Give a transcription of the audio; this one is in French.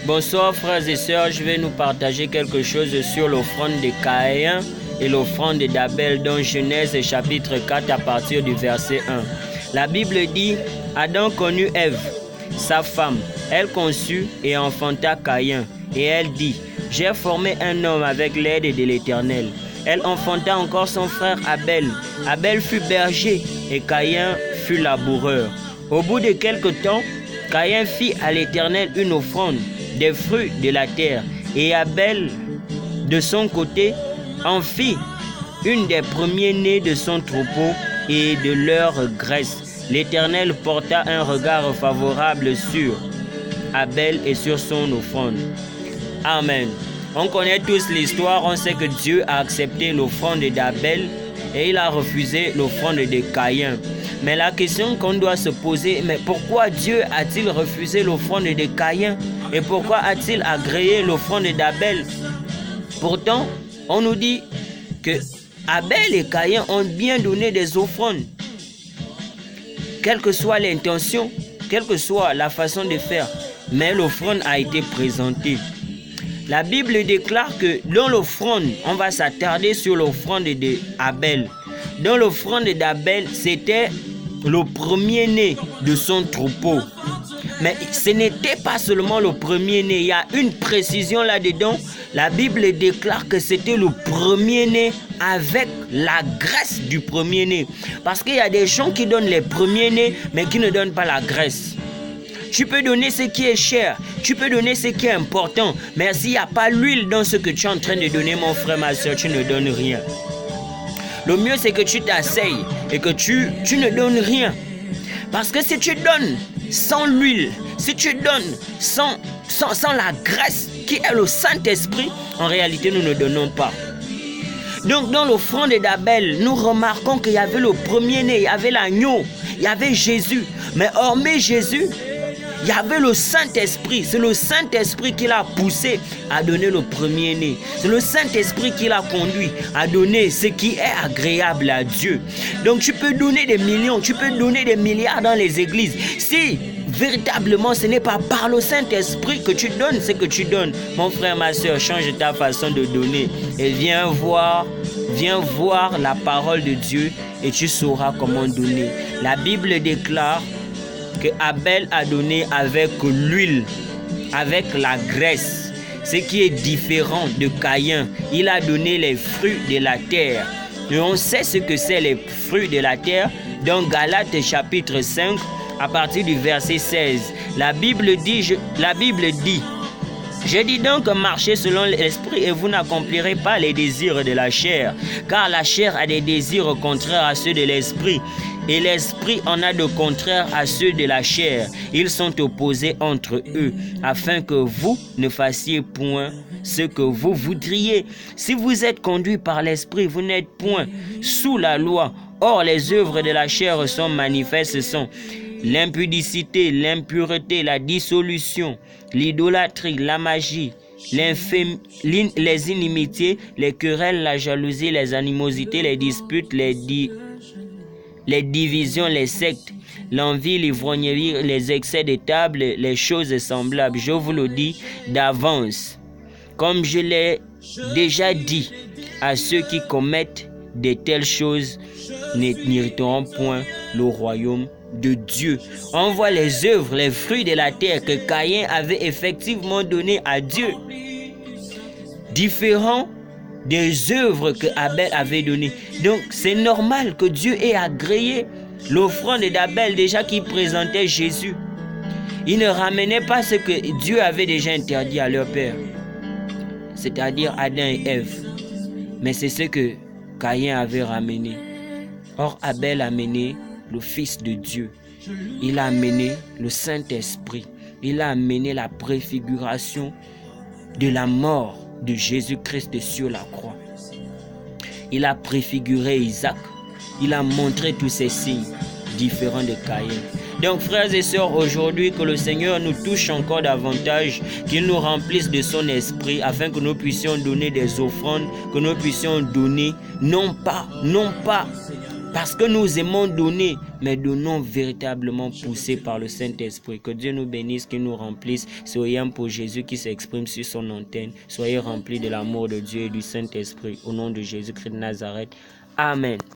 Bonsoir frères et sœurs, je vais nous partager quelque chose sur l'offrande de Caïn et l'offrande d'Abel dans Genèse chapitre 4 à partir du verset 1. La Bible dit, Adam connut Ève, sa femme, elle conçut et enfanta Caïn, et elle dit, j'ai formé un homme avec l'aide de l'Éternel. Elle enfanta encore son frère Abel. Abel fut berger et Caïn fut laboureur. Au bout de quelque temps, Caïn fit à l'Éternel une offrande des fruits de la terre, et Abel, de son côté, en fit une des premiers-nés de son troupeau et de leur graisse. L'Éternel porta un regard favorable sur Abel et sur son offrande. Amen. On connaît tous l'histoire, on sait que Dieu a accepté l'offrande d'Abel et il a refusé l'offrande de Caïn. Mais la question qu'on doit se poser, mais pourquoi Dieu a-t-il refusé l'offrande de Caïn et pourquoi a-t-il agréé l'offrande d'Abel? Pourtant, on nous dit que Abel et Caïn ont bien donné des offrandes. Quelle que soit l'intention, quelle que soit la façon de faire, mais l'offrande a été présentée. La Bible déclare que dans l'offrande, on va s'attarder sur l'offrande d'Abel. Dans l'offrande d'Abel, c'était le premier-né de son troupeau. Mais ce n'était pas seulement le premier-né, il y a une précision là-dedans. La Bible déclare que c'était le premier-né avec la graisse du premier-né. Parce qu'il y a des gens qui donnent les premiers-nés, mais qui ne donnent pas la graisse. Tu peux donner ce qui est cher, tu peux donner ce qui est important, mais s'il n'y a pas l'huile dans ce que tu es en train de donner, mon frère, ma soeur, tu ne donnes rien. Le mieux, c'est que tu t'asseyes et que tu ne donnes rien. Parce que si tu donnes sans l'huile, si tu donnes sans la graisse qui est le Saint-Esprit, en réalité, nous ne donnons pas. Donc, dans l'offrande d'Abel, nous remarquons qu'il y avait le premier-né, il y avait l'agneau, il y avait Jésus. Mais hormis Jésus, il y avait le Saint-Esprit. C'est le Saint-Esprit qui l'a poussé à donner le premier-né. C'est le Saint-Esprit qui l'a conduit à donner ce qui est agréable à Dieu. Donc tu peux donner des millions, tu peux donner des milliards dans les églises. Si véritablement ce n'est pas par le Saint-Esprit que tu donnes ce que tu donnes, mon frère, ma soeur, change ta façon de donner. Et viens voir la parole de Dieu et tu sauras comment donner. La Bible déclare que Abel a donné avec l'huile, avec la graisse, ce qui est différent de Caïn. Il a donné les fruits de la terre. Et on sait ce que c'est les fruits de la terre dans Galates chapitre 5 à partir du verset 16. La Bible dit, je dis donc marchez selon l'esprit et vous n'accomplirez pas les désirs de la chair, car la chair a des désirs contraires à ceux de l'esprit. Et l'esprit en a de contraires à ceux de la chair. Ils sont opposés entre eux, afin que vous ne fassiez point ce que vous voudriez. Si vous êtes conduit par l'esprit, vous n'êtes point sous la loi. Or, les œuvres de la chair sont manifestes, sont l'impudicité, l'impureté, la dissolution, l'idolâtrie, la magie, les inimitiés, les querelles, la jalousie, les animosités, les disputes, les divisions, les sectes, l'envie, l'ivrognerie, les excès de table, les choses semblables. Je vous le dis d'avance. Comme je l'ai déjà dit à ceux qui commettent de telles choses, n'hériteront point le royaume de Dieu. On voit les œuvres, les fruits de la terre que Caïn avait effectivement donné à Dieu. Différents des œuvres que Abel avait données. Donc c'est normal que Dieu ait agréé l'offrande d'Abel déjà qui présentait Jésus. Il ne ramenait pas ce que Dieu avait déjà interdit à leur père, c'est-à-dire Adam et Ève. Mais c'est ce que Caïn avait ramené. Or Abel a amené le Fils de Dieu. Il a amené le Saint-Esprit. Il a amené la préfiguration de la mort de Jésus-Christ sur la croix. Il a préfiguré Isaac. Il a montré tous ces signes différents de Caïn. Donc frères et sœurs, aujourd'hui que le Seigneur nous touche encore davantage, qu'il nous remplisse de son esprit afin que nous puissions donner des offrandes, que nous puissions donner non pas Parce que nous aimons donner, mais donnons véritablement poussés par le Saint-Esprit. Que Dieu nous bénisse, qu'il nous remplisse. Soyez pour Jésus qui s'exprime sur son antenne. Soyez remplis de l'amour de Dieu et du Saint-Esprit. Au nom de Jésus-Christ de Nazareth. Amen.